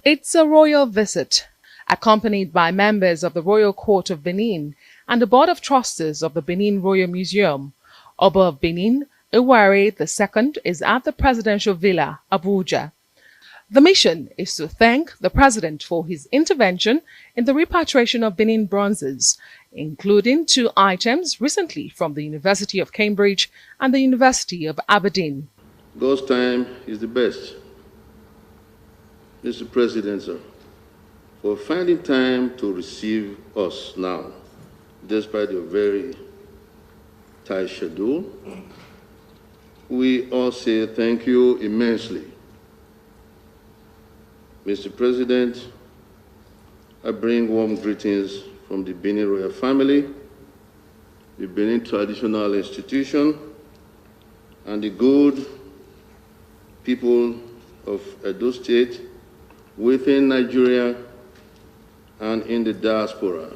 It's a royal visit, accompanied by members of the Royal Court of Benin and the Board of Trustees of the Benin Royal Museum. Oba of Benin, Ewuare II, is at the Presidential Villa, Abuja. The mission is to thank the President for his intervention in the repatriation of Benin bronzes, including two items recently from the University of Cambridge and the University of Aberdeen. God's time is the best. Mr. President, sir, for finding time to receive us now, despite your very tight schedule, we all say thank you immensely. Mr. President, I bring warm greetings from the Benin royal family, the Benin Traditional Institution, and the good people of Edo State within Nigeria and in the diaspora.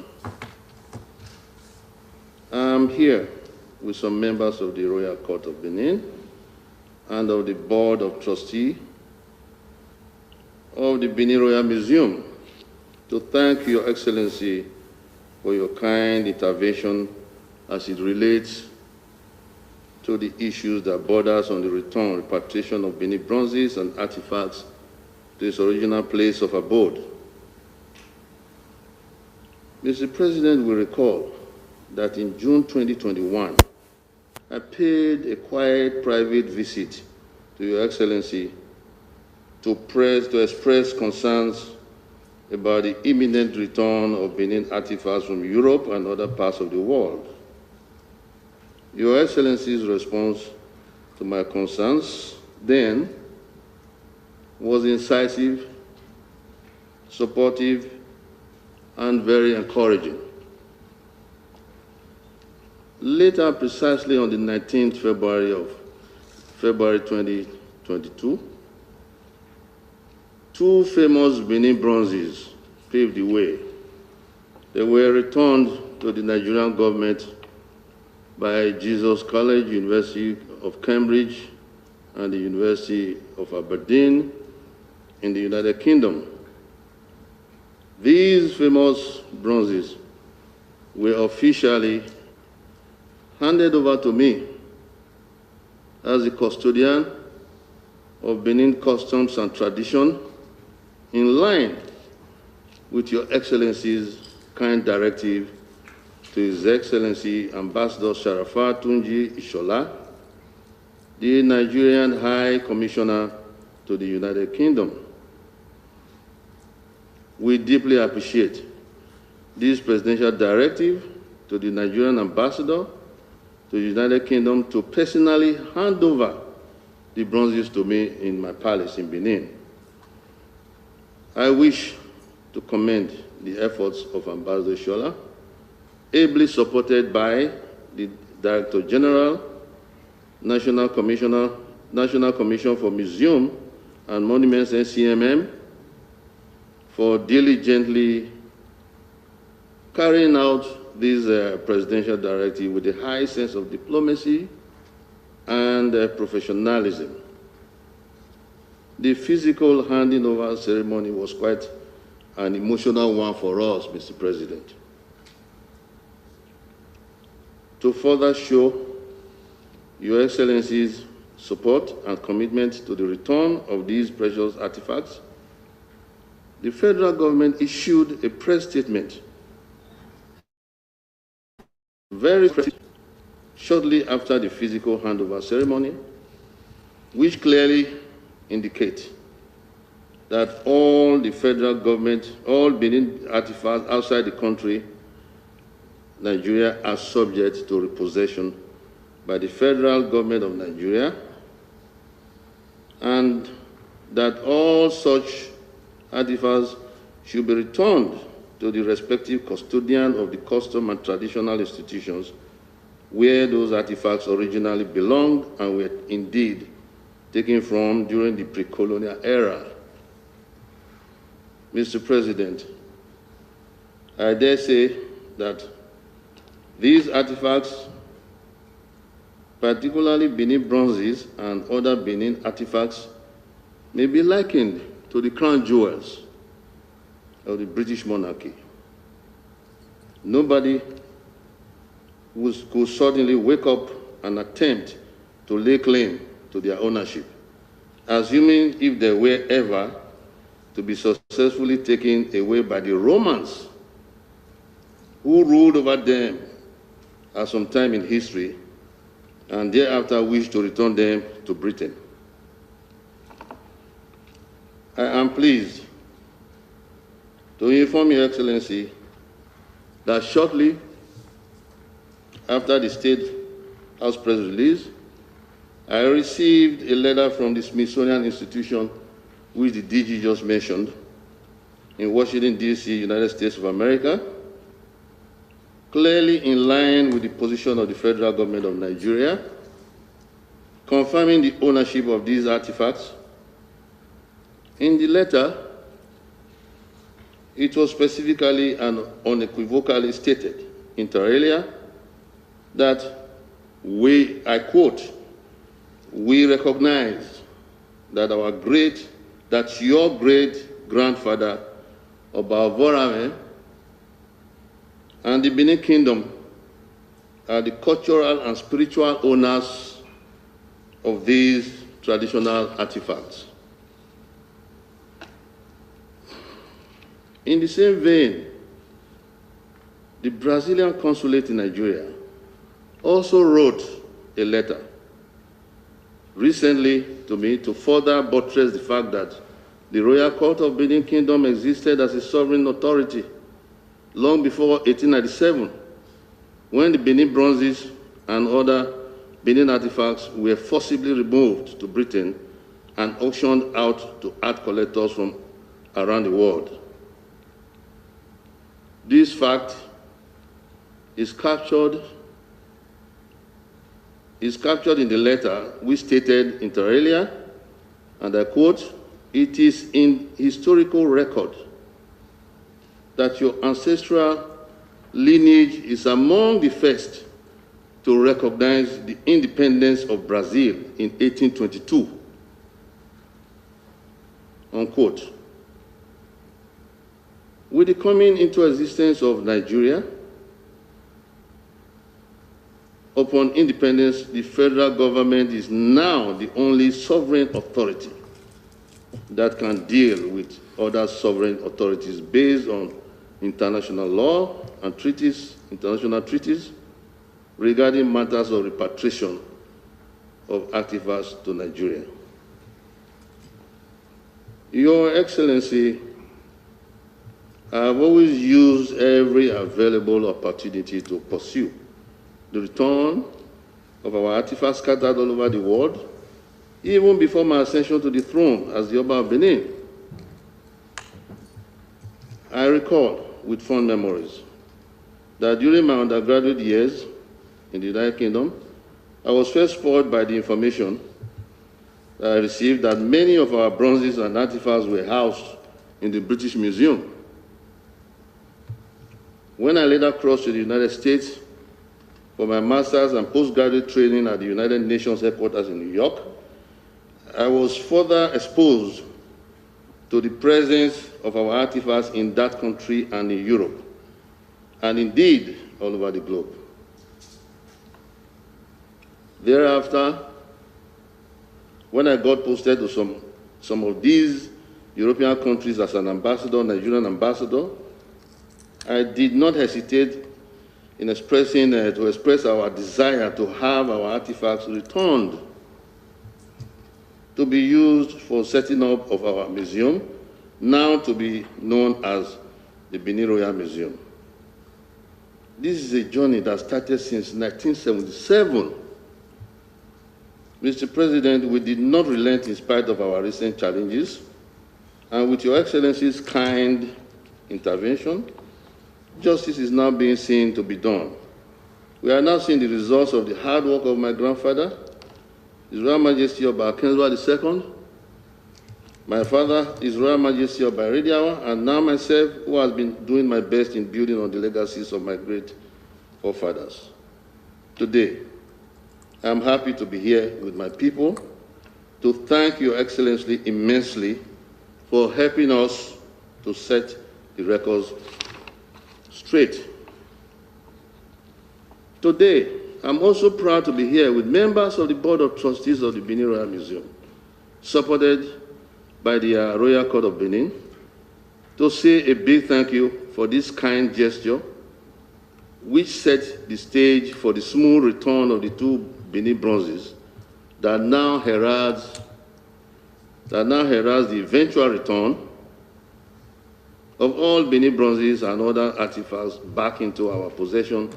I'm here with some members of the Royal Court of Benin and of the Board of Trustees of the Benin Royal Museum to thank Your Excellency for your kind intervention as it relates to the issues that borders on the return, repatriation of Benin bronzes and artifacts to its original place of abode. Mr. President will recall that in June 2021, I paid a quiet private visit to Your Excellency to express concerns about the imminent return of Benin artifacts from Europe and other parts of the world. Your Excellency's response to my concerns then was incisive, supportive, and very encouraging. Later, precisely on the 19th February 2022, two famous Benin bronzes paved the way. They were returned to the Nigerian government by Jesus College, University of Cambridge, and the University of Aberdeen in the United Kingdom. These famous bronzes were officially handed over to me as the custodian of Benin customs and tradition, in line with Your Excellency's kind directive to His Excellency Ambassador Sharafat Tunji Ishola, the Nigerian High Commissioner to the United Kingdom. We deeply appreciate this presidential directive to the Nigerian ambassador to the United Kingdom to personally hand over the bronzes to me in my palace in Benin. I wish to commend the efforts of Ambassador Shola, ably supported by the Director General, National Commission for Museum and Monuments, NCMM, for diligently carrying out this presidential directive with a high sense of diplomacy and professionalism. The physical handing over ceremony was quite an emotional one for us, Mr. President. To further show Your Excellency's support and commitment to the return of these precious artifacts, the federal government issued a press statement shortly after the physical handover ceremony, which clearly indicate that all the federal government, all Benin artifacts outside the country, Nigeria, are subject to repossession by the federal government of Nigeria, and that all such artifacts should be returned to the respective custodian of the custom and traditional institutions where those artifacts originally belonged and were indeed taken from during the pre-colonial era. Mr. President, I dare say that these artifacts, particularly Benin bronzes and other Benin artifacts, may be likened to the crown jewels of the British monarchy. Nobody could suddenly wake up and attempt to lay claim to their ownership, assuming if they were ever to be successfully taken away by the Romans, who ruled over them at some time in history, and thereafter wished to return them to Britain. I am pleased to inform Your Excellency that shortly after the State House press release, I received a letter from the Smithsonian Institution, which the DG just mentioned, in Washington, D.C., United States of America, clearly in line with the position of the federal government of Nigeria, confirming the ownership of these artifacts. In the letter, it was specifically and unequivocally stated, inter alia, that I quote, "We recognize that your great-grandfather, Oba Ewuare, and the Benin Kingdom are the cultural and spiritual owners of these traditional artifacts." In the same vein, the Brazilian consulate in Nigeria also wrote a letter recently to me to further buttress the fact that the Royal Court of Benin Kingdom existed as a sovereign authority long before 1897, when the Benin bronzes and other Benin artifacts were forcibly removed to Britain and auctioned out to art collectors from around the world. This fact is captured in the letter, which stated inter alia, and I quote, "It is in historical record that your ancestral lineage is among the first to recognize the independence of Brazil in 1822, unquote. With the coming into existence of Nigeria, upon independence, the federal government is now the only sovereign authority that can deal with other sovereign authorities based on international law and treaties, international treaties, regarding matters of repatriation of artifacts to Nigeria. Your Excellency, I have always used every available opportunity to pursue the return of our artifacts scattered all over the world, even before my ascension to the throne as the Oba of Benin. I recall with fond memories that during my undergraduate years in the United Kingdom, I was first spurred by the information that I received that many of our bronzes and artifacts were housed in the British Museum. When I later crossed to the United States for my master's and postgraduate training at the United Nations headquarters in New York, I was further exposed to the presence of our artifacts in that country and in Europe, and indeed all over the globe. Thereafter, when I got posted to some of these European countries as an ambassador, Nigerian ambassador, I did not hesitate in to express our desire to have our artifacts returned to be used for setting up of our museum, now to be known as the Benin Royal Museum. This is a journey that started since 1977. Mr. President, we did not relent in spite of our recent challenges, and with Your Excellency's kind intervention, justice is now being seen to be done. We are now seeing the results of the hard work of my grandfather, His Royal Majesty Oba Ewuare II, my father, His Royal Majesty Oba Ewuare, and now myself, who has been doing my best in building on the legacies of my great forefathers. Today, I am happy to be here with my people to thank Your Excellency immensely for helping us to set the records straight. Today, I'm also proud to be here with members of the Board of Trustees of the Benin Royal Museum, supported by the Royal Court of Benin, to say a big thank you for this kind gesture, which set the stage for the smooth return of the two Benin bronzes that now heralds the eventual return of all Benin bronzes and other artifacts back into our possession,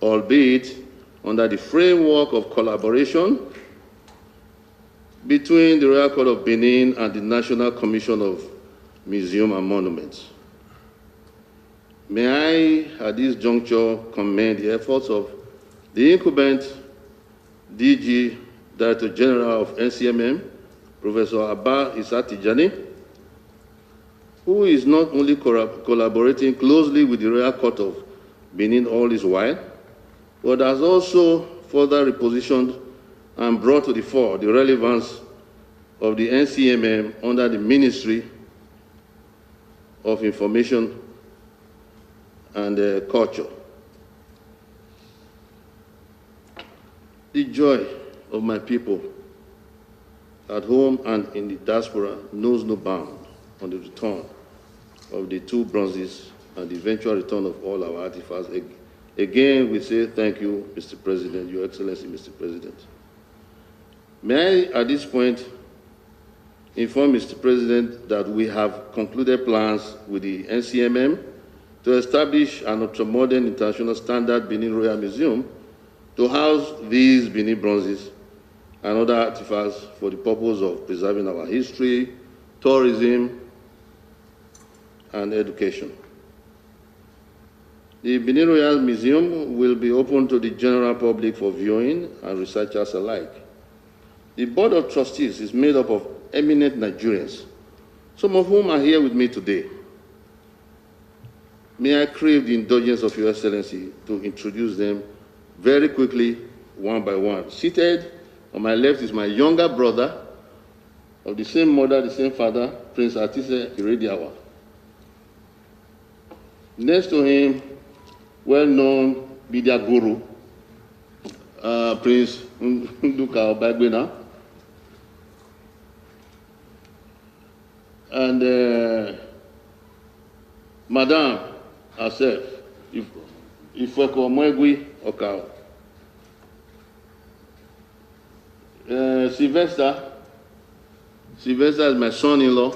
albeit under the framework of collaboration between the Royal Court of Benin and the National Commission of Museums and Monuments. May I, at this juncture, commend the efforts of the incumbent DG, Director General of NCMM, Professor Oba Ewuare, who is not only collaborating closely with the Royal Court of Benin all this while, but has also further repositioned and brought to the fore the relevance of the NCMM under the Ministry of Information and Culture. The joy of my people at home and in the diaspora knows no bound on the return of the two bronzes and the eventual return of all our artifacts. Again, we say thank you, Mr. President, Your Excellency, Mr. President. May I, at this point, inform Mr. President that we have concluded plans with the NCMM to establish an ultra-modern international standard Benin Royal Museum to house these Benin bronzes and other artifacts for the purpose of preserving our history, tourism, and education. The Benin Royal Museum will be open to the general public for viewing and researchers alike. The Board of Trustees is made up of eminent Nigerians, some of whom are here with me today. May I crave the indulgence of Your Excellency to introduce them very quickly, one by one. Seated on my left is my younger brother, of the same mother, the same father, Prince Atise Irediawa. Next to him, well-known media guru, Prince Nduka Obagbena, and Madame herself, Ifweko Mwegwi Okao. Sylvester is my son-in-law.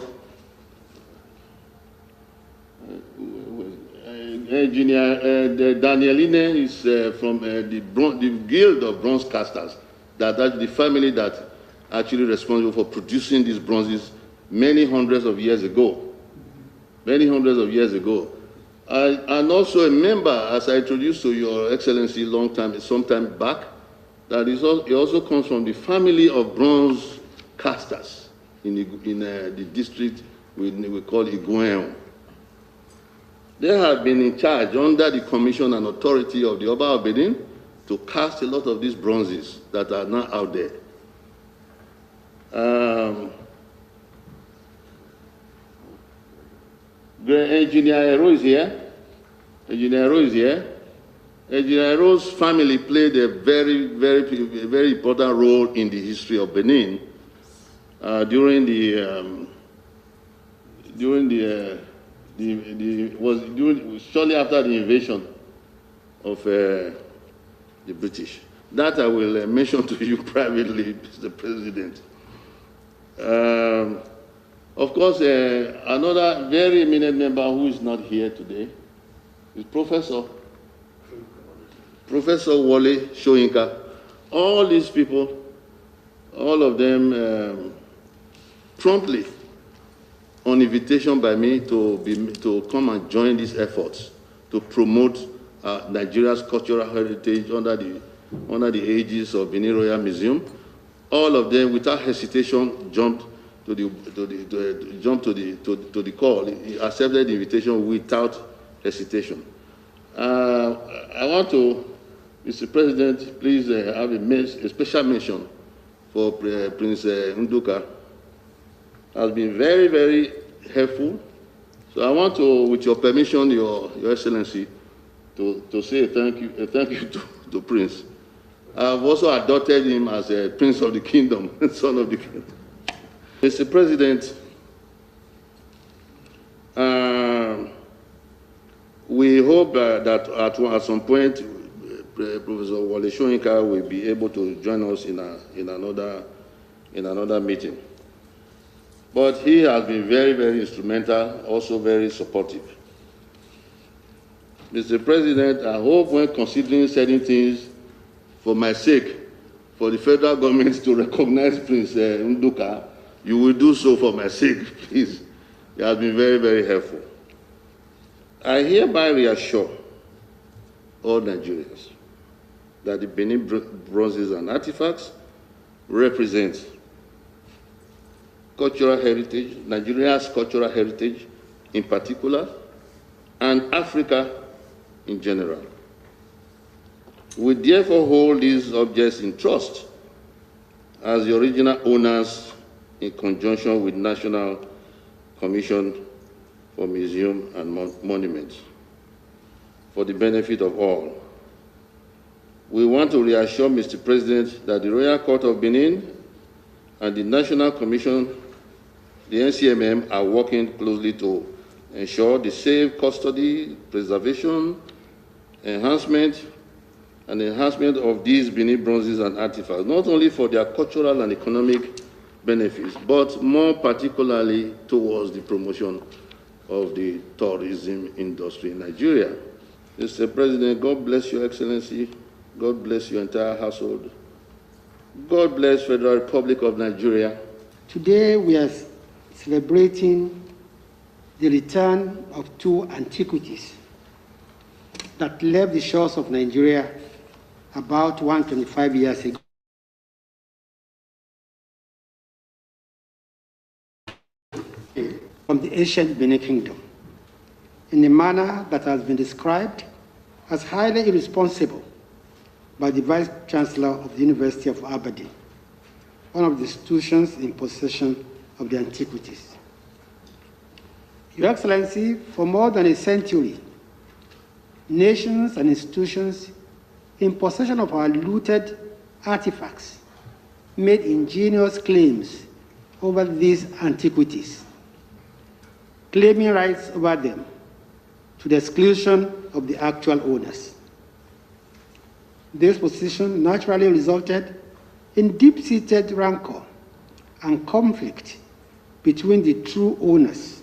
Engineer Danieline is from the Guild of Bronze Casters, that's the family that actually responsible for producing these bronzes many hundreds of years ago. And also a member, as I introduced to Your Excellency some time back, that he also comes from the family of bronze casters in the district we call Igueon. They have been in charge under the commission and authority of the Oba of Benin to cast a lot of these bronzes that are now out there. Engineer Hero is here. Engineer Hero's family played a very important role in the history of Benin shortly after the invasion of the British. That I will mention to you privately, Mr. President. Of course, another very eminent member who is not here today is Professor Wole Soyinka. All these people, all of them promptly, on invitation by me to come and join these efforts to promote Nigeria's cultural heritage under the aegis of Benin Royal Museum. All of them, without hesitation, jumped to the call. He accepted the invitation without hesitation. I want to, Mr. President, please have a special mention for Prince Nduka. Has been very helpful So I want to, with your permission, Your Excellency, to say thank you to Prince. I've also adopted him as a Prince of the Kingdom, son of the Kingdom. Mr. President, we hope that at some point, Professor Wole Soyinka will be able to join us in another meeting. But he has been very, very instrumental, also very supportive. Mr. President, I hope when considering certain things for my sake, for the federal government to recognize Prince Nduka, you will do so for my sake, please. He has been very, very helpful. I hereby reassure all Nigerians that the Benin bronzes and artifacts represent cultural heritage, Nigeria's cultural heritage in particular, and Africa in general. We therefore hold these objects in trust as the original owners in conjunction with National Commission for Museum and Monuments for the benefit of all. We want to reassure Mr. President that the Royal Court of Benin and the National Commission, the NCMM, are working closely to ensure the safe custody, preservation, enhancement of these Benin bronzes and artifacts, not only for their cultural and economic benefits, but more particularly towards the promotion of the tourism industry in Nigeria. Mr. President, God bless Your Excellency. God bless your entire household. God bless Federal Republic of Nigeria. Today we are celebrating the return of two antiquities that left the shores of Nigeria about 125 years ago. From the ancient Benin Kingdom, in a manner that has been described as highly irresponsible by the Vice Chancellor of the University of Aberdeen, one of the institutions in possession of the antiquities. Your Excellency, for more than a century, nations and institutions in possession of our looted artifacts made ingenious claims over these antiquities, claiming rights over them to the exclusion of the actual owners. This position naturally resulted in deep-seated rancor and conflict between the true owners,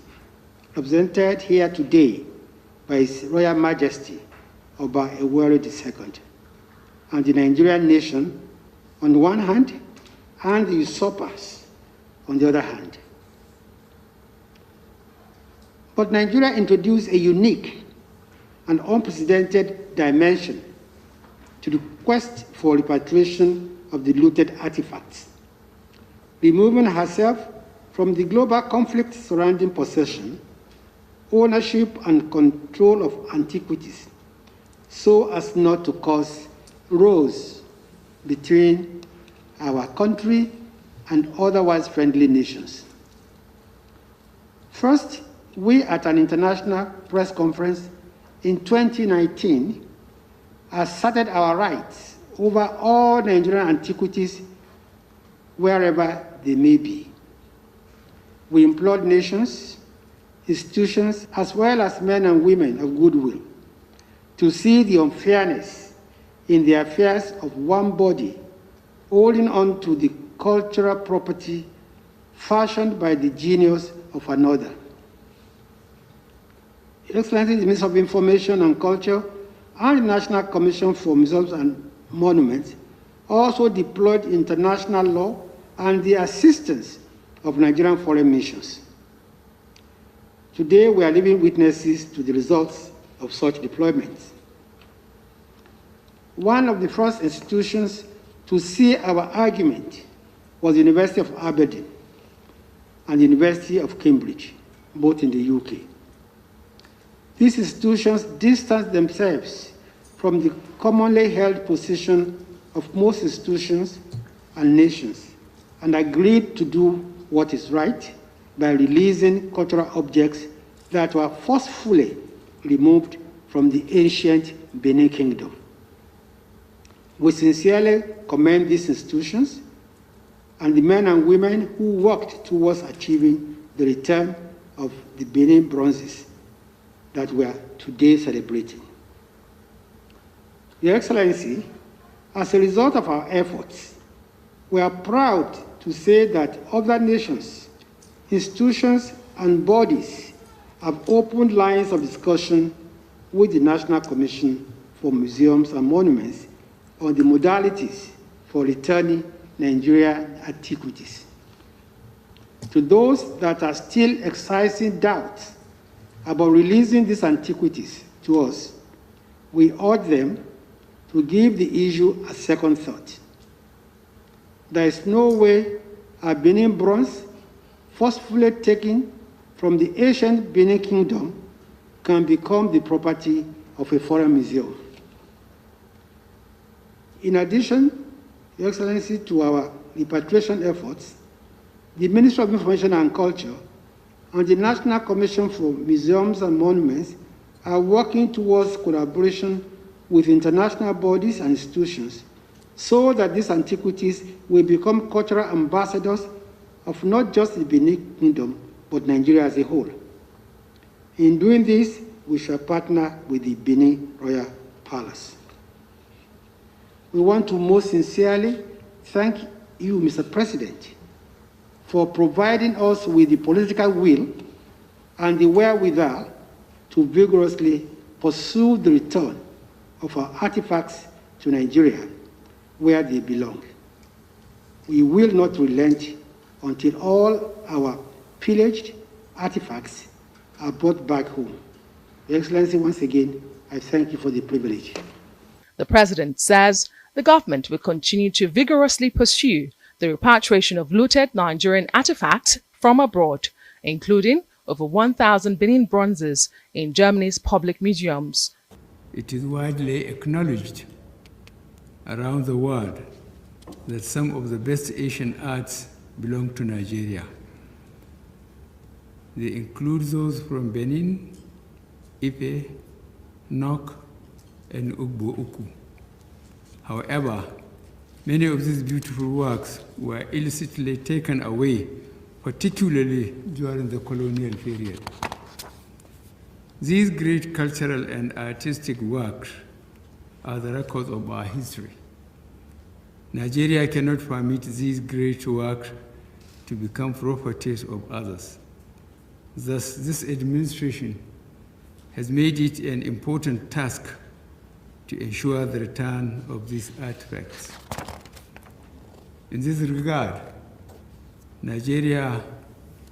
represented here today by His Royal Majesty Oba Ewuare II, and the Nigerian nation on the one hand, and the usurpers on the other hand. But Nigeria introduced a unique and unprecedented dimension to the quest for repatriation of the looted artifacts, removing herself from the global conflict surrounding possession, ownership, and control of antiquities, so as not to cause rows between our country and otherwise friendly nations. First, we at an international press conference in 2019 asserted our rights over all Nigerian antiquities wherever they may be. We implored nations, institutions, as well as men and women of goodwill to see the unfairness in the affairs of one body holding on to the cultural property fashioned by the genius of another. Your Excellency, the Minister of Information and Culture and the National Commission for Museums and Monuments also deployed international law and the assistance of Nigerian foreign missions. Today, we are living witnesses to the results of such deployments. One of the first institutions to see our argument was the University of Aberdeen and the University of Cambridge, both in the UK. These institutions distanced themselves from the commonly held position of most institutions and nations and agreed to do what is right by releasing cultural objects that were forcefully removed from the ancient Benin Kingdom. We sincerely commend these institutions and the men and women who worked towards achieving the return of the Benin bronzes that we are today celebrating. Your Excellency, as a result of our efforts, we are proud to say that other nations, institutions, and bodies have opened lines of discussion with the National Commission for Museums and Monuments on the modalities for returning Nigerian antiquities. To those that are still exercising doubts about releasing these antiquities to us, we urge them to give the issue a second thought. There is no way a Benin bronze forcefully taken from the ancient Benin Kingdom can become the property of a foreign museum. In addition, Your Excellency, to our repatriation efforts, the Ministry of Information and Culture and the National Commission for Museums and Monuments are working towards collaboration with international bodies and institutions so that these antiquities will become cultural ambassadors of not just the Benin Kingdom, but Nigeria as a whole. In doing this, we shall partner with the Benin Royal Palace. We want to most sincerely thank you, Mr. President, for providing us with the political will and the wherewithal to vigorously pursue the return of our artifacts to Nigeria, where they belong. We will not relent until all our pillaged artifacts are brought back home. Your Excellency, once again, I thank you for the privilege. The President says the government will continue to vigorously pursue the repatriation of looted Nigerian artifacts from abroad, including over 1,000 Benin bronzes in Germany's public museums. It is widely acknowledged around the world that some of the best Asian arts belong to Nigeria. They include those from Benin, Ife, Nok, and Ugbo Uku. However, many of these beautiful works were illicitly taken away, particularly during the colonial period. These great cultural and artistic works are the records of our history. Nigeria cannot permit these great works to become properties of others. Thus, this administration has made it an important task to ensure the return of these artifacts. In this regard, Nigeria,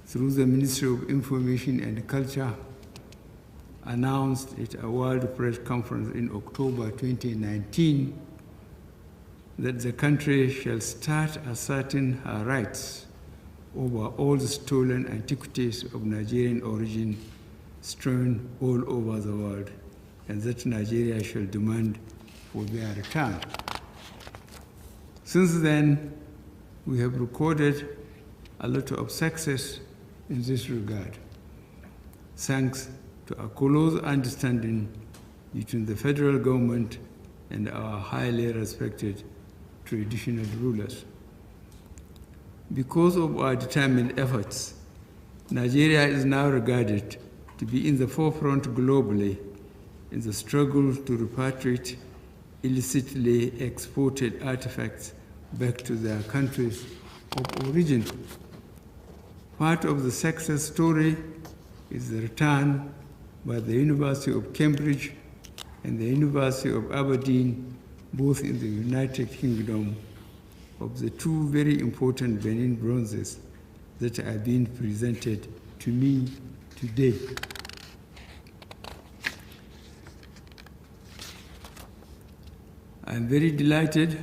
through the Ministry of Information and Culture, announced at a World Press Conference in October 2019 that the country shall start asserting her rights over all the stolen antiquities of Nigerian origin strewn all over the world, and that Nigeria shall demand for their return. Since then, we have recorded a lot of success in this regard, thanks to a close understanding between the federal government and our highly respected traditional rulers. Because of our determined efforts, Nigeria is now regarded to be in the forefront globally in the struggle to repatriate illicitly exported artifacts back to their countries of origin. Part of the success story is the return by the University of Cambridge and the University of Aberdeen, both in the United Kingdom, of the two very important Benin bronzes that are being presented to me today. I'm very delighted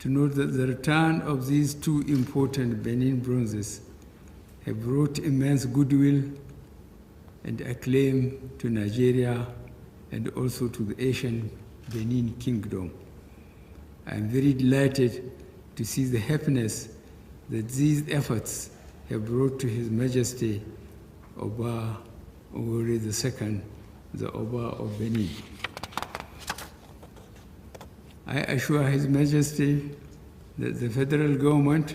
to note that the return of these two important Benin bronzes have brought immense goodwill and acclaim to Nigeria and also to the Asian Benin Kingdom. I'm very delighted to see the happiness that these efforts have brought to His Majesty Oba Ewuare II, the Oba of Benin. I assure His Majesty that the federal government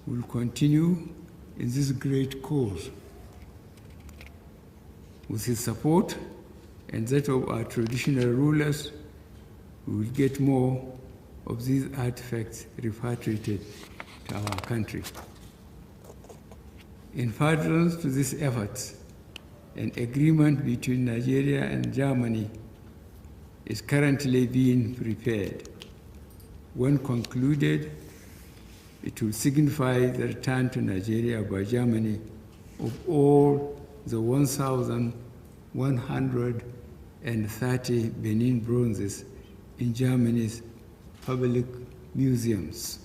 will continue in this great cause. With his support and that of our traditional rulers, we will get more of these artifacts repatriated to our country. In furtherance to these efforts, an agreement between Nigeria and Germany is currently being prepared. When concluded, it will signify the return to Nigeria by Germany of all the 1,130 Benin bronzes in Germany's public museums.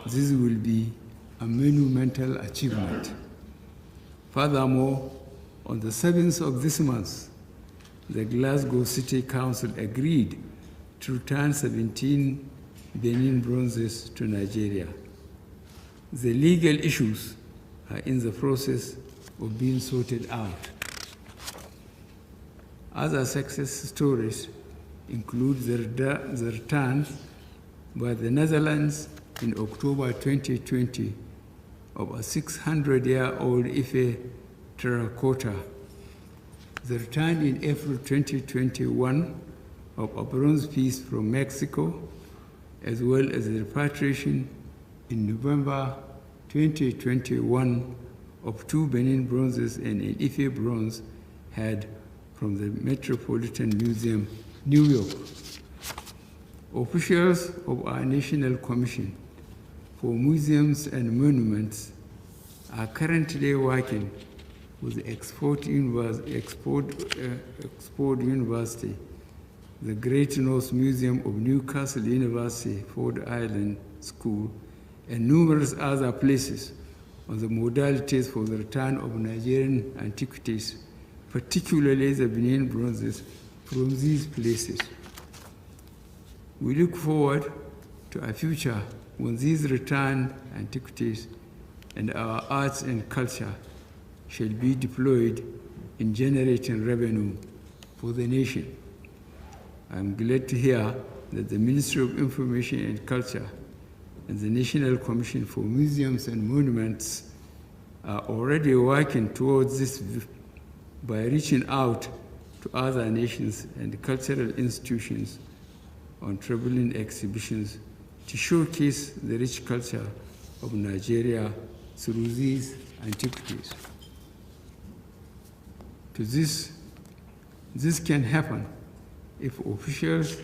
This will be a monumental achievement. Furthermore, on the 7th of this month, the Glasgow City Council agreed to return 17 Benin bronzes to Nigeria. The legal issues are in the process of being sorted out. Other success stories include the return by the Netherlands in October 2020 of a 600-year-old Ife terracotta, the return in April 2021 of a bronze piece from Mexico, as well as the repatriation in November 2021 of 2 Benin bronzes and an Ife bronze head from the Metropolitan Museum, New York. Officials of our National Commission for Museums and Monuments are currently working with the Export University, the Great North Museum of Newcastle University, Ford Island School, and numerous other places on the modalities for the return of Nigerian antiquities, particularly the Benin bronzes, from these places. We look forward to a future when these returned antiquities and our arts and culture shall be deployed in generating revenue for the nation. I'm glad to hear that the Ministry of Information and Culture and the National Commission for Museums and Monuments are already working towards this by reaching out to other nations and cultural institutions on traveling exhibitions to showcase the rich culture of Nigeria through these antiquities. This can happen if officials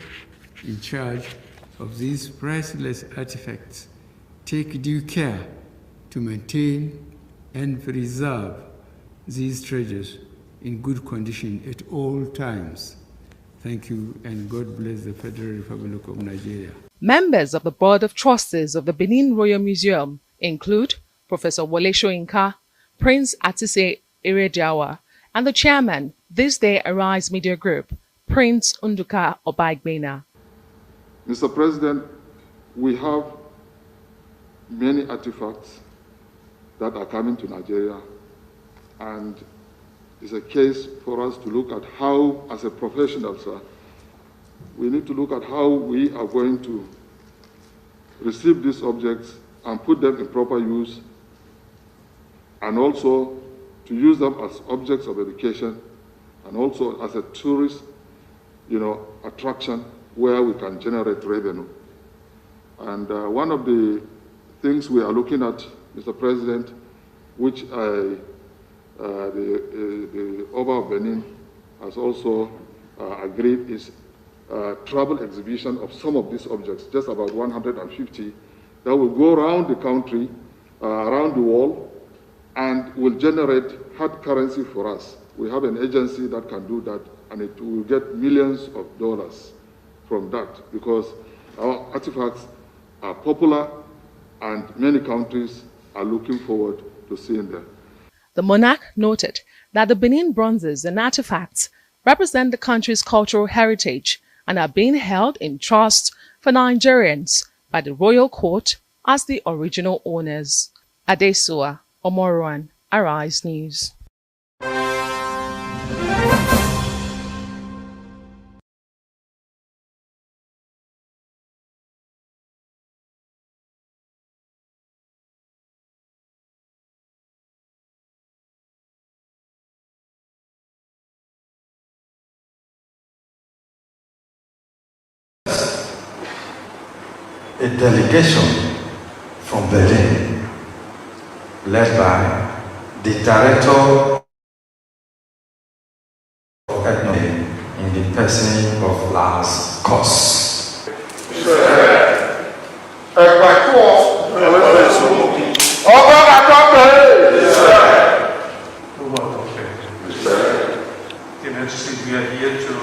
in charge of these priceless artifacts take due care to maintain and preserve these treasures in good condition at all times. Thank you, and God bless the Federal Republic of Nigeria. Members of the Board of Trustees of the Benin Royal Museum include Professor Wole Soyinka, Prince Atise Erediawa, and the chairman, This Day Arise Media Group, Prince Nduka Obagbena. Mr. President, we have many artifacts that are coming to Nigeria, and it's a case for us to look at how, as a professional, sir, we need to look at how we are going to receive these objects and put them in proper use, and also to use them as objects of education, and also as a tourist, attraction where we can generate revenue. And one of the things we are looking at, Mr. President, which the Oba of Benin has also agreed, is travel exhibition of some of these objects, just about 150, that will go around the country, around the world, and will generate hard currency for us. We have an agency that can do that, and it will get millions of dollars from that, because our artifacts are popular and many countries are looking forward to seeing them. The monarch noted that the Benin bronzes and artifacts represent the country's cultural heritage and are being held in trust for Nigerians by the royal court as the original owners. Adesua Omoruan, Arise News. A delegation from Berlin, led by the director of ethnology in the person of Lars Koss. Your Majesty, we are here to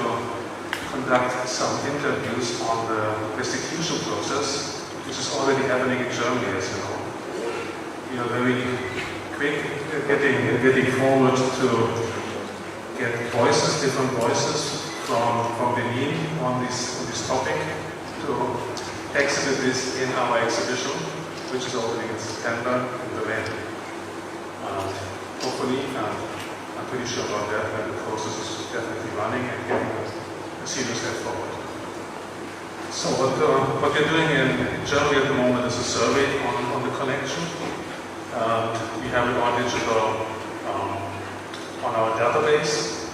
conduct some interviews on the restitution process, which is already happening in Germany, as you know. We are very quick getting forward to get voices, different voices from Benin on this topic, to exhibit this in our exhibition, which is opening in September in Berlin. Hopefully, I'm pretty sure about that the process is definitely running and getting a serious step forward. So what we're doing in Germany at the moment is a survey on the collection. We have it all digital on our database,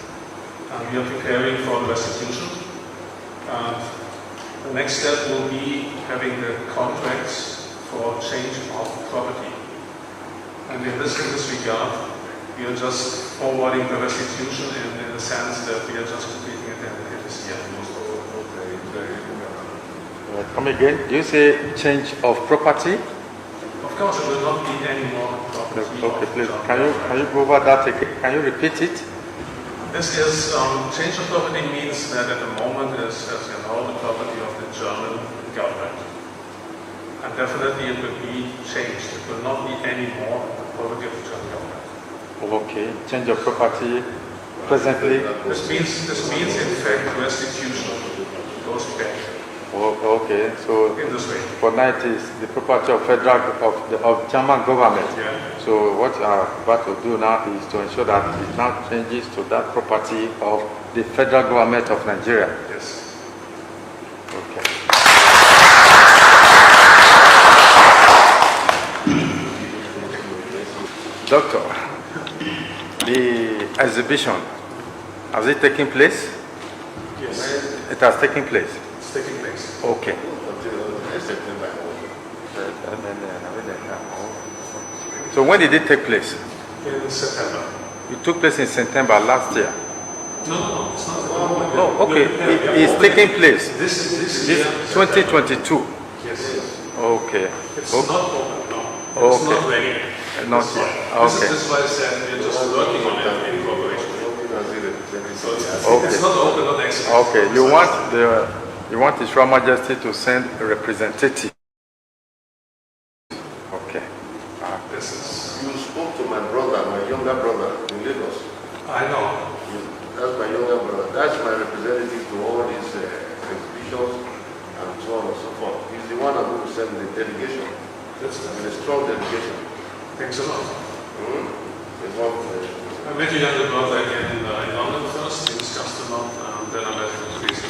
and we are preparing for the restitution. The next step will be having the contracts for change of property. And in this regard, we are just forwarding the restitution in the sense that we are just completing it in this year. Come again? Do you say change of property? Of course, it will not be any more property. Okay, please. Can you go over that again? Can you repeat it? This is change of property means that at the moment is, as you know, the property of the German government. And definitely it will be changed. It will not be any more the property of the German government. Okay, change of property presently. This means in fact restitution goes back. Oh, okay, so in this way. For now it is the property of of German government. Yeah. So what I'm about to do now is to ensure that it now changes to that property of the federal government of Nigeria. Yes. Okay. Doctor, the exhibition, has it taken place? Yes. It has taken place. It's taking place. Okay. So when did it take place? In September. It took place in September last year. No, it's not. Oh, okay. It's taking place. This year. 2022. Yes. Okay. It's Okay. not open, no. Okay. It's not ready. Not yet. Okay. This is why I said we're just working on it in cooperation. So Okay. it's not open, not exhibited. Okay. You want His Royal Majesty to send a representative. Okay. This is. You spoke to my brother, my younger brother in Lagos. I know. That's my younger brother. That's my representative to all these exhibitions and so on and so forth. He's the one who will send the delegation. That's And a strong delegation. Thanks a lot. I met your younger brother in London first. He discussed a lot, and then I met him in Greece.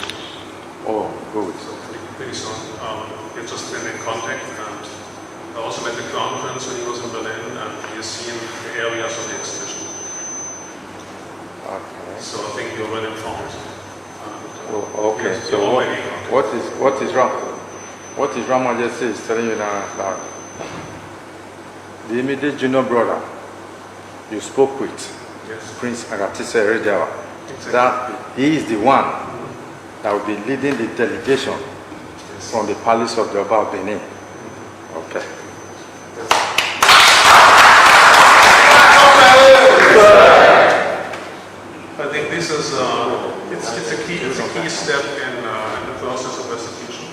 Oh, good. So pretty soon, we've just been in contact, and I also met the Crown Prince when he was in Berlin, and he has seen the areas of the exhibition. Okay. So I think you're well informed. Oh, okay. Yes, So you're already in contact. what is Royal Majesty is telling you now that the immediate junior brother you spoke with, Yes. Prince Agatise Erejawa, Exactly. that he is the one that will be leading the delegation Yes. from the palace of the Oba of Benin. Okay. I think this is it's a key step in the process of restitution.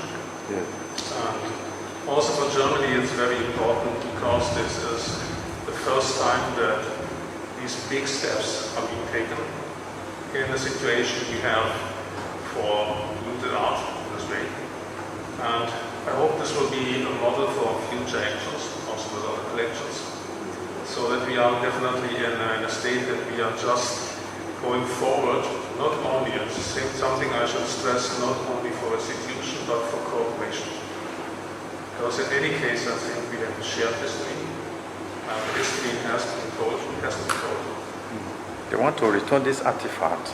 Yeah. Also for Germany, it's very important because this is the first time that these big steps are being taken in the situation we have for looted art in this way. And I hope this will be a model for future actions, also with other collections, so that we are definitely in a state that we are just going forward, not only, and something I should stress, not only for restitution, but for cooperation. Because in any case, I think we have a shared history, and history has to be told, They want to return this artifact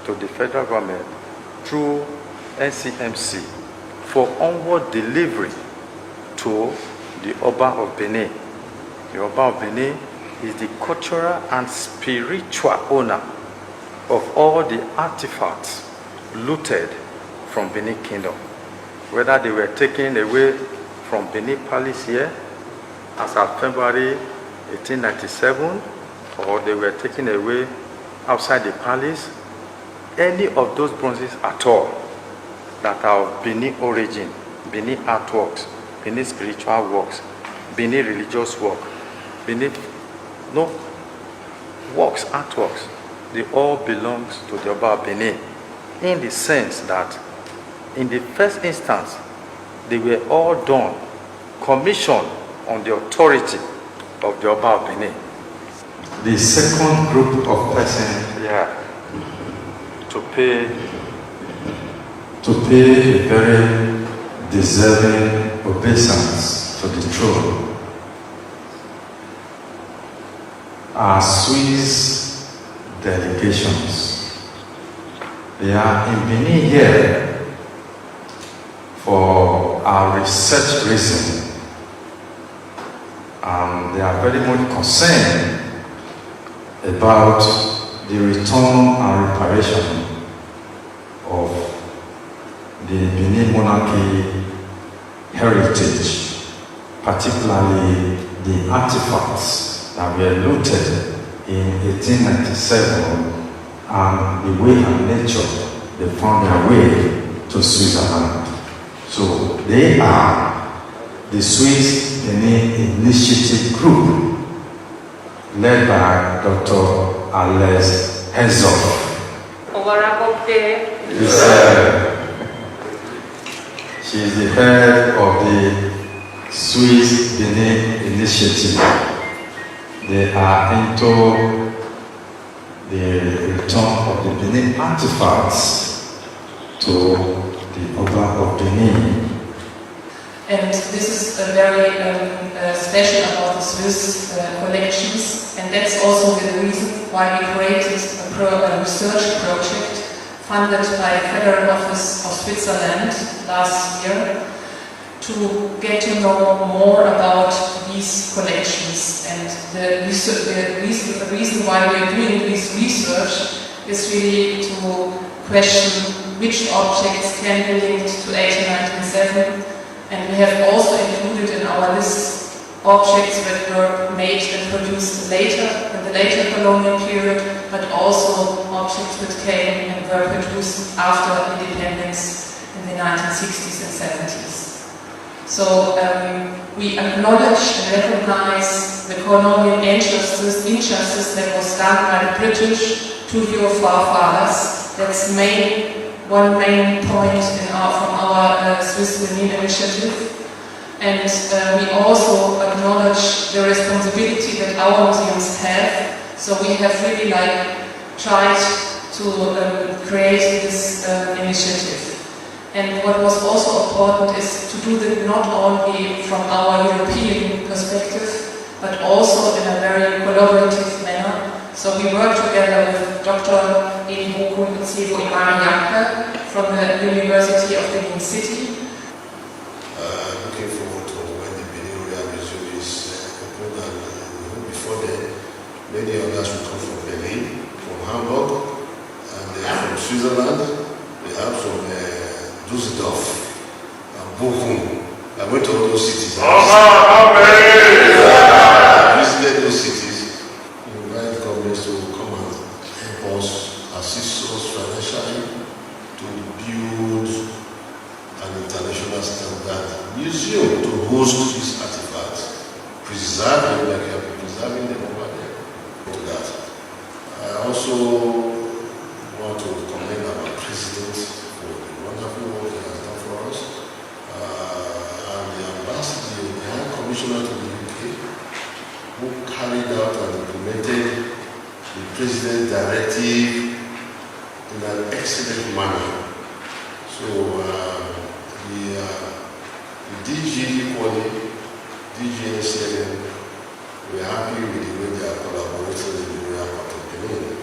to the federal government through NCMC for onward delivery to the Oba of Benin. The Oba of Benin is the cultural and spiritual owner of all the artifacts looted from Benin Kingdom, whether they were taken away from Benin Palace here as of February 1897, or they were taken away outside the palace. Any of those bronzes at all that are of Benin origin, Benin artworks, Benin spiritual works, Benin religious work, Benin works, artworks, they all belong to the Oba of Benin, in the sense that in the first instance they were all done, commissioned on the authority of the Oba of Benin. The second group of persons to pay a very deserving obeisance to the throne are Swiss delegations. They are in Benin here for our research reason, and they are very much concerned about the return and reparation of the Benin monarchy heritage, particularly the artifacts that were looted in 1897, and the way and nature they found their way to Switzerland. So they are the Swiss Benin Initiative Group, led by Dr. Alex Herzog. She is the head of the Swiss Benin Initiative. They are into the return of the Benin artifacts to the Oba of Benin. And this is a very special about the Swiss collections, and that's also the reason why we created a research project funded by the Federal Office of Switzerland last year to get to know more about these collections. And the reason why we are doing this research is really to question which objects can be linked to 1897. And we have also included in our list objects that were made and produced later, in the later colonial period, but also objects that came and were produced after independence in the 1960s and 70s. So we acknowledge and recognize the colonial injustice that was done by the British to your forefathers. That's one main point from our Swiss Benin initiative. And we also acknowledge the responsibility that our museums have. So we have really tried to create this initiative. And what was also important is to do that not only from our European perspective, but also in a very collaborative manner. So we work together with Dr. Oba Ewuare from the University of Benin City. Looking forward to when the Benin Royal Museum is open, and before then, many others will come from Berlin, from Hamburg, and from Switzerland. We have from Düsseldorf and Bochum. I went to all those cities. I visited those cities. We invite governments to come and help us, assist us financially to build an international standard museum to host these artifacts, preserving them like you have been preserving them over there. To that. I also want to commend our president for the wonderful work he has done for us, and the ambassador, the High Commissioner to the UK, who carried out and implemented the President's directive in an excellent manner. So the DG equally, DG NCLM, we are happy with the way they are collaborating in the royal part of Benin.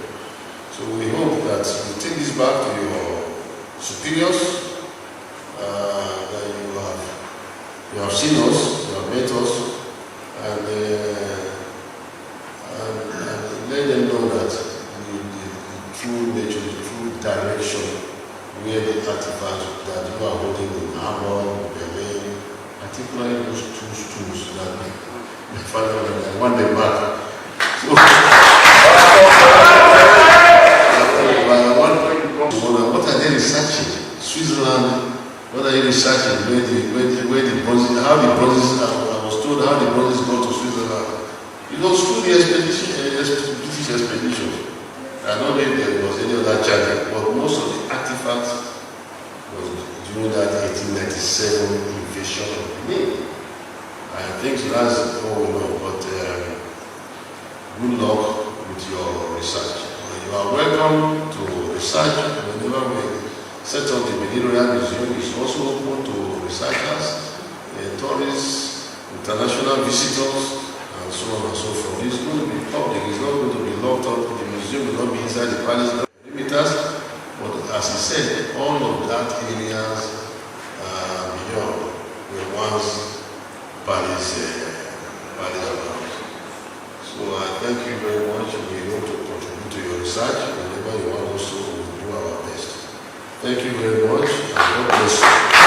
So we hope that you take this back to your superiors, that You have seen us, you have met us, and let them know that the true nature, the true direction where the artifacts that you are holding in Hamburg, Berlin, particularly those two stools that my father and I want them back. So, what are they researching? Switzerland, what are you researching? Where the bronzes, how the bronzes, I was told how the bronzes go to Switzerland. It was through the British expedition. I don't know if there was any other charge, but most of the artifacts was during that 1897 invasion of Benin. I think so that's all we know, but good luck with your research. You are welcome to research whenever we set up the Benin Royal Museum. It's also open to researchers, tourists, international visitors, and so on and so forth. It's going to be public, it's not going to be locked up. The museum will not be inside the palace perimeters, but as he said, all of that areas beyond were once palace grounds. So I thank you very much. We hope to contribute to your research. Whenever you want us to, we will do our best. Thank you very much, and God bless you.